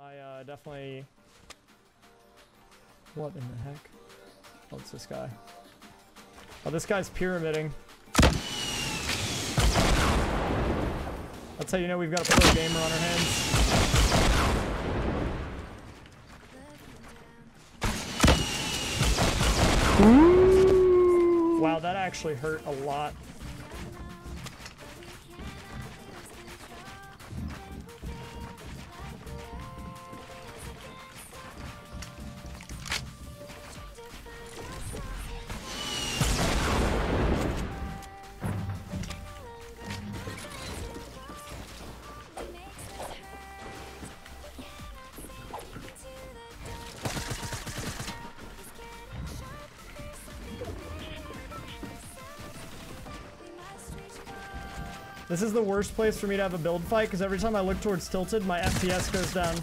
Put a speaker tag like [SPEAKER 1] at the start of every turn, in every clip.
[SPEAKER 1] I definitely... What in the heck? Oh, it's this guy. Oh, this guy's pyramiding. That's how you know we've got a pro gamer on our hands. Wow, that actually hurt a lot. This is the worst place for me to have a build fight, because every time I look towards tilted, my FPS goes down.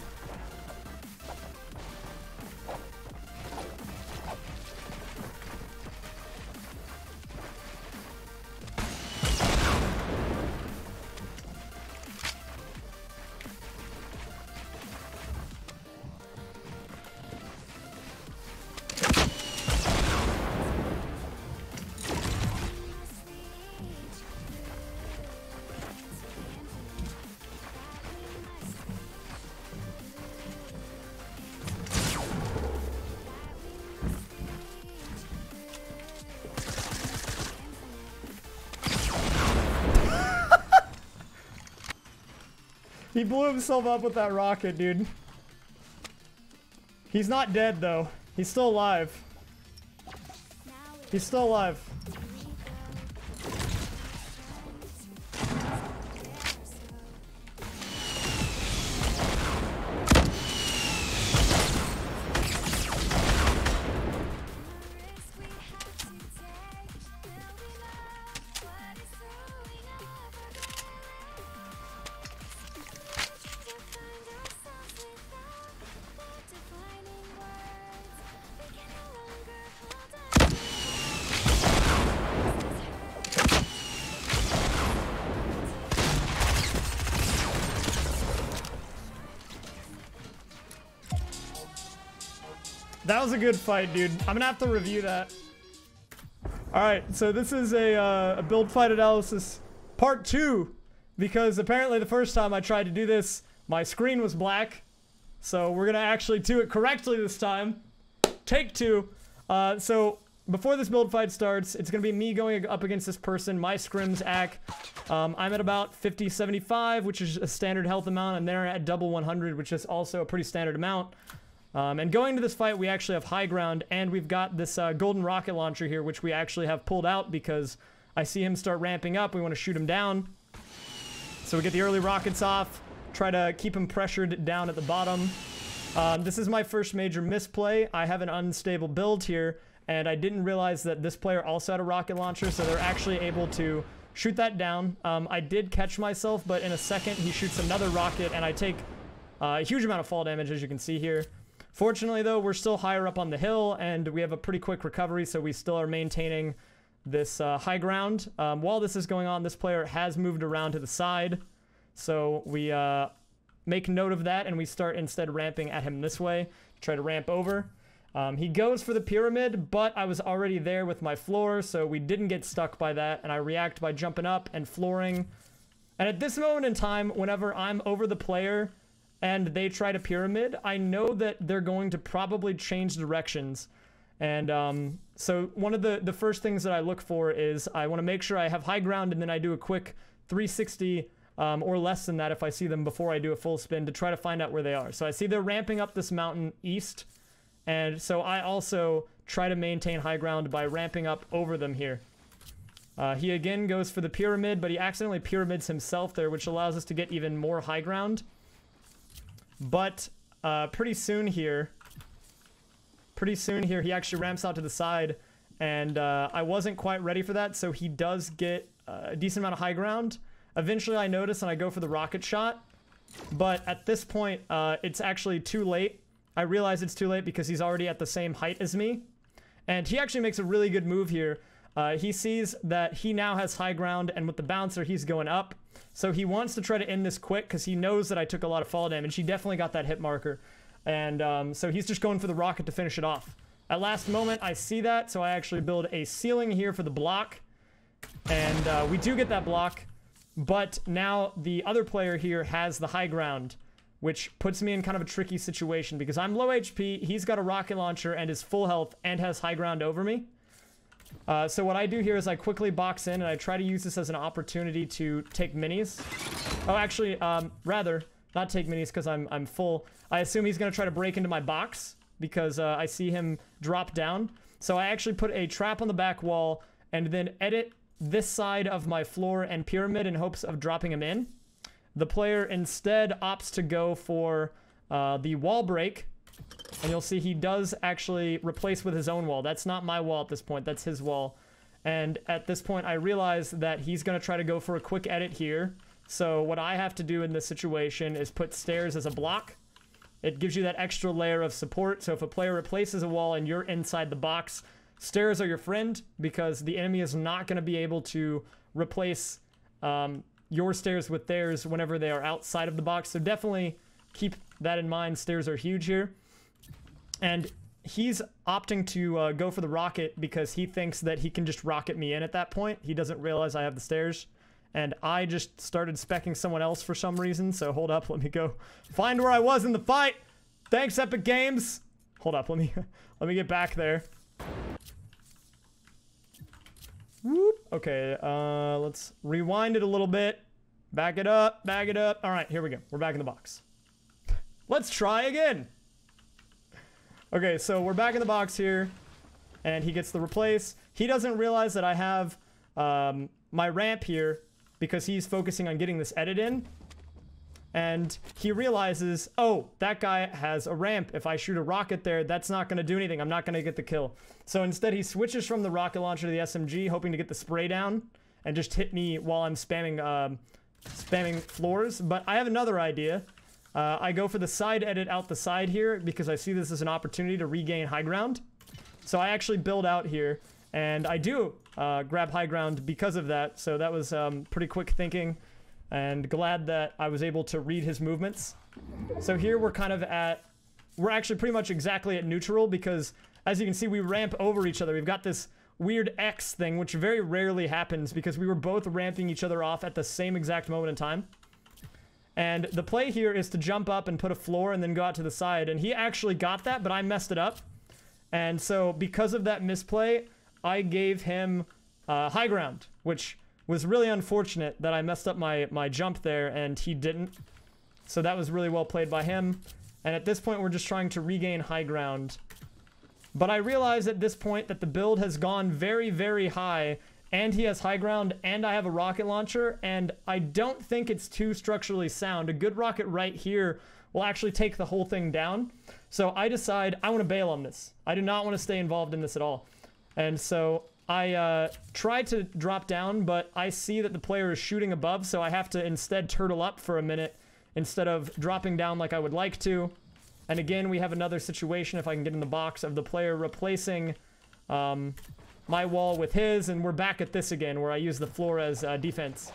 [SPEAKER 1] He blew himself up with that rocket, dude. He's not dead, though. He's still alive. He's still alive. That was a good fight, dude. I'm gonna have to review that. Alright, so this is a build fight analysis part 2, because apparently the first time I tried to do this, my screen was black. So we're gonna actually do it correctly this time. Take 2. So before this build fight starts, it's gonna be me going up against this person, my scrim's AC. I'm at about 50, 75, which is a standard health amount, and they're at double 100, which is also a pretty standard amount. And going to this fight, we actually have high ground, and we've got this golden rocket launcher here, which we actually have pulled out because I see him start ramping up. We want to shoot him down. So we get the early rockets off, try to keep him pressured down at the bottom. This is my first major misplay. I have an unstable build here, and I didn't realize that this player also had a rocket launcher, so they're actually able to shoot that down. I did catch myself, but in a second, he shoots another rocket, and I take a huge amount of fall damage, as you can see here. Fortunately, though, we're still higher up on the hill, and we have a pretty quick recovery, so we still are maintaining this high ground. While this is going on, this player has moved around to the side, so we make note of that, and we start instead ramping at him this way, try to ramp over. He goes for the pyramid, but I was already there with my floor, so we didn't get stuck by that, and I react by jumping up and flooring. And at this moment in time, whenever I'm over the player and they try to pyramid, I know that they're going to probably change directions. And so one of the first things that I look for is I want to make sure I have high ground, and then I do a quick 360 or less than that if I see them before I do a full spin to try to find out where they are. So I see they're ramping up this mountain east, and so I also try to maintain high ground by ramping up over them here. He again goes for the pyramid, but he accidentally pyramids himself there, which allows us to get even more high ground. But pretty soon here, he actually ramps out to the side, and I wasn't quite ready for that, so he does get a decent amount of high ground. Eventually I notice and I go for the rocket shot, but at this point it's actually too late. I realize it's too late because he's already at the same height as me, and he actually makes a really good move here. He sees that he now has high ground, and with the bouncer, he's going up. So he wants to try to end this quick because he knows that I took a lot of fall damage. He definitely got that hit marker. And so he's just going for the rocket to finish it off. At last moment, I see that, so I actually build a ceiling here for the block. And we do get that block, but now the other player here has the high ground, which puts me in kind of a tricky situation because I'm low HP, he's got a rocket launcher and is full health and has high ground over me. So what I do here is I quickly box in and I try to use this as an opportunity to take minis. Oh, actually, rather, not take minis because I'm full. I assume he's going to try to break into my box because I see him drop down. So I actually put a trap on the back wall and then edit this side of my floor and pyramid in hopes of dropping him in. The player instead opts to go for the wall break. And you'll see he does actually replace with his own wall. That's not my wall at this point. That's his wall. And at this point, I realize that he's going to try to go for a quick edit here. So what I have to do in this situation is put stairs as a block. It gives you that extra layer of support. So if a player replaces a wall and you're inside the box, stairs are your friend because the enemy is not going to be able to replace your stairs with theirs whenever they are outside of the box. So definitely keep that in mind. Stairs are huge here. And he's opting to go for the rocket because he thinks that he can just rocket me in at that point. He doesn't realize I have the stairs. And I just started specking someone else for some reason. So hold up, let me go find where I was in the fight. Thanks, Epic Games. Hold up, let me get back there. Whoop. Okay, let's rewind it a little bit. Back it up, back it up. All right, here we go. We're back in the box. Let's try again. Okay, so we're back in the box here, and he gets the replace. He doesn't realize that I have my ramp here because he's focusing on getting this edit in. And he realizes, oh, that guy has a ramp. If I shoot a rocket there, that's not going to do anything. I'm not going to get the kill. So instead, he switches from the rocket launcher to the SMG, hoping to get the spray down and just hit me while I'm spamming floors. But I have another idea. I go for the side edit out the side here because I see this as an opportunity to regain high ground. So I actually build out here, and I do grab high ground because of that. So that was pretty quick thinking, and glad that I was able to read his movements. So here we're actually pretty much exactly at neutral because, as you can see, we ramp over each other. We've got this weird X thing, which very rarely happens because we were both ramping each other off at the same exact moment in time. And the play here is to jump up and put a floor and then go out to the side. And he actually got that, but I messed it up. And so because of that misplay, I gave him high ground, which was really unfortunate that I messed up my jump there and he didn't. So that was really well played by him. And at this point, we're just trying to regain high ground. But I realize at this point that the build has gone very, very high, and he has high ground, and I have a rocket launcher, and I don't think it's too structurally sound. A good rocket right here will actually take the whole thing down. So I decide I want to bail on this. I do not want to stay involved in this at all. And so I try to drop down, but I see that the player is shooting above, so I have to instead turtle up for a minute instead of dropping down like I would like to. And again, we have another situation, if I can get in the box, of the player replacing my wall with his, and we're back at this again, where I use the floor as defense.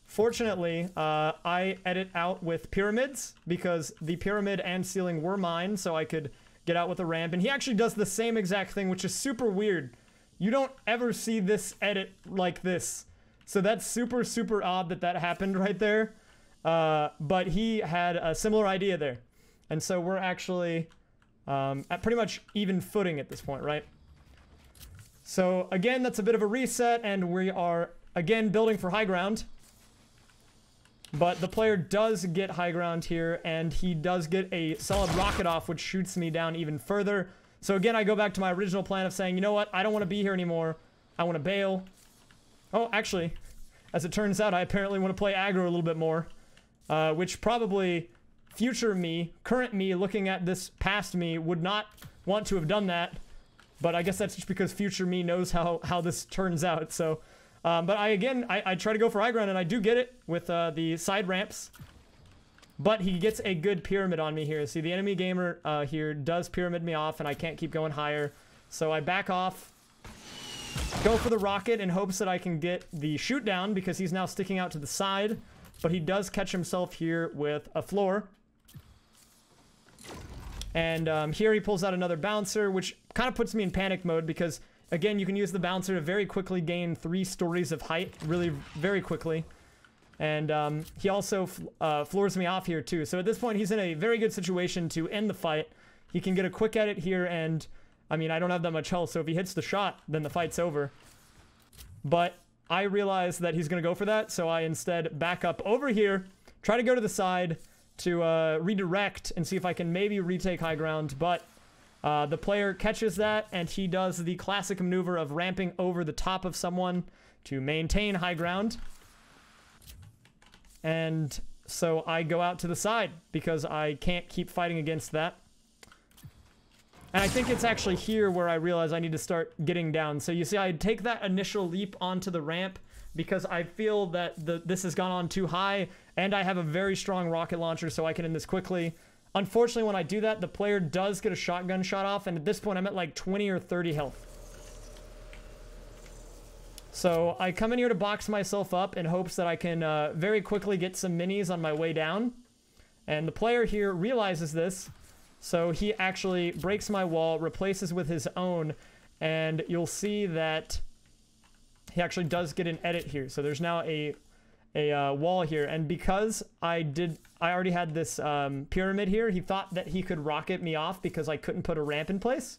[SPEAKER 1] Fortunately, I edit out with pyramids, because the pyramid and ceiling were mine, so I could get out with a ramp. And he actually does the same exact thing, which is super weird. You don't ever see this edit like this. So that's super, super odd that that happened right there. But he had a similar idea there. And so we're actually at pretty much even footing at this point, right? So again, that's a bit of a reset, and we are again building for high ground. But the player does get high ground here, and he does get a solid rocket off, which shoots me down even further. So again, I go back to my original plan of saying, you know what, I don't want to be here anymore. I want to bail. Oh, actually, as it turns out, I apparently want to play aggro a little bit more. Which probably future me, current me, looking at this past me, would not want to have done that. But I guess that's just because future me knows how this turns out. So, but I try to go for high ground, and I do get it with the side ramps. But he gets a good pyramid on me here. See, the enemy gamer here does pyramid me off, and I can't keep going higher. So I back off, go for the rocket in hopes that I can get the shoot down because he's now sticking out to the side. But he does catch himself here with a floor. And here he pulls out another bouncer, which kind of puts me in panic mode because, again, you can use the bouncer to very quickly gain 3 stories of height, really very quickly. And he also floors me off here too. So at this point, he's in a very good situation to end the fight. He can get a quick edit here, and I mean, I don't have that much health, so if he hits the shot, then the fight's over. But I realize that he's going to go for that, so I instead back up over here, try to go to the side to redirect and see if I can maybe retake high ground, but the player catches that, and he does the classic maneuver of ramping over the top of someone to maintain high ground. And so I go out to the side because I can't keep fighting against that. And I think it's actually here where I realize I need to start getting down. So you see, I take that initial leap onto the ramp because I feel that this has gone on too high, and I have a very strong rocket launcher, so I can end this quickly. Unfortunately, when I do that, the player does get a shotgun shot off, and at this point, I'm at like 20 or 30 health. So I come in here to box myself up in hopes that I can very quickly get some minis on my way down. And the player here realizes this, so he actually breaks my wall, replaces with his own, and you'll see that he actually does get an edit here. So there's now a wall here, and because I already had this pyramid here, he thought that he could rocket me off because I couldn't put a ramp in place.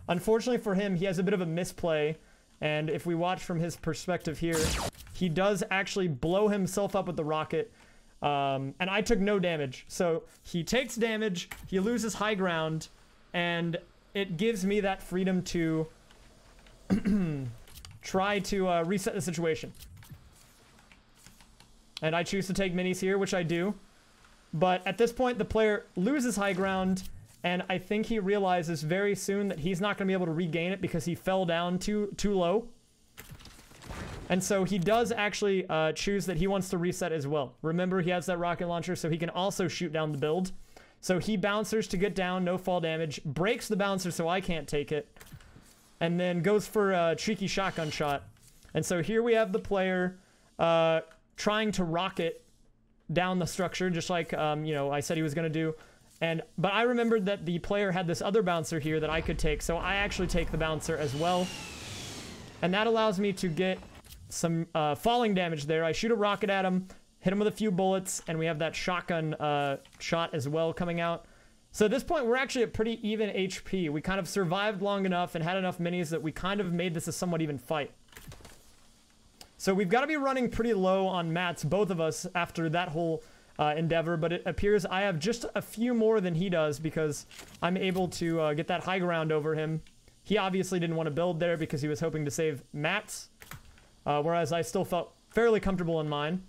[SPEAKER 1] Unfortunately for him, he has a bit of a misplay, and if we watch from his perspective here, he does actually blow himself up with the rocket, and I took no damage. So he takes damage, he loses high ground, and it gives me that freedom to try to reset the situation. And I choose to take minis here, which I do. But at this point, the player loses high ground, and I think he realizes very soon that he's not going to be able to regain it because he fell down too low. And so he does actually choose that he wants to reset as well. Remember, he has that rocket launcher, so he can also shoot down the build. So he bouncers to get down, no fall damage, breaks the bouncer so I can't take it, and then goes for a cheeky shotgun shot. And so here we have the player trying to rocket down the structure, just like you know, I said he was going to do. But I remembered that the player had this other bouncer here that I could take, so I actually take the bouncer as well. And that allows me to get some falling damage there. I shoot a rocket at him, hit him with a few bullets, and we have that shotgun shot as well coming out. So at this point, we're actually at pretty even HP. We kind of survived long enough and had enough minis that we kind of made this a somewhat even fight. So we've got to be running pretty low on mats, both of us, after that whole endeavor, but it appears I have just a few more than he does because I'm able to get that high ground over him. He obviously didn't want to build there because he was hoping to save mats, whereas I still felt fairly comfortable in mine.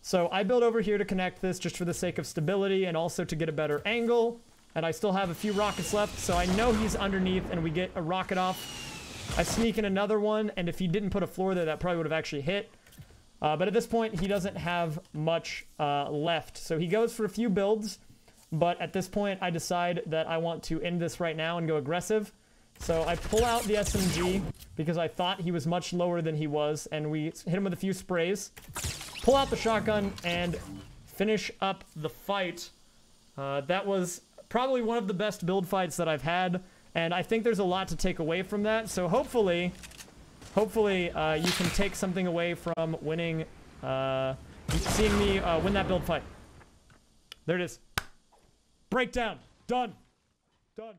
[SPEAKER 1] So I build over here to connect this just for the sake of stability and also to get a better angle, and I still have a few rockets left, so I know he's underneath, and we get a rocket off. I sneak in another one, and if he didn't put a floor there, that probably would have actually hit. But at this point, he doesn't have much left. So he goes for a few builds, but at this point, I decide that I want to end this right now and go aggressive. So I pull out the SMG because I thought he was much lower than he was, and we hit him with a few sprays. Pull out the shotgun and finish up the fight. That was probably one of the best build fights that I've had, and I think there's a lot to take away from that. So hopefully you can take something away from winning, seeing me win that build fight. There it is. Breakdown. Done. Done.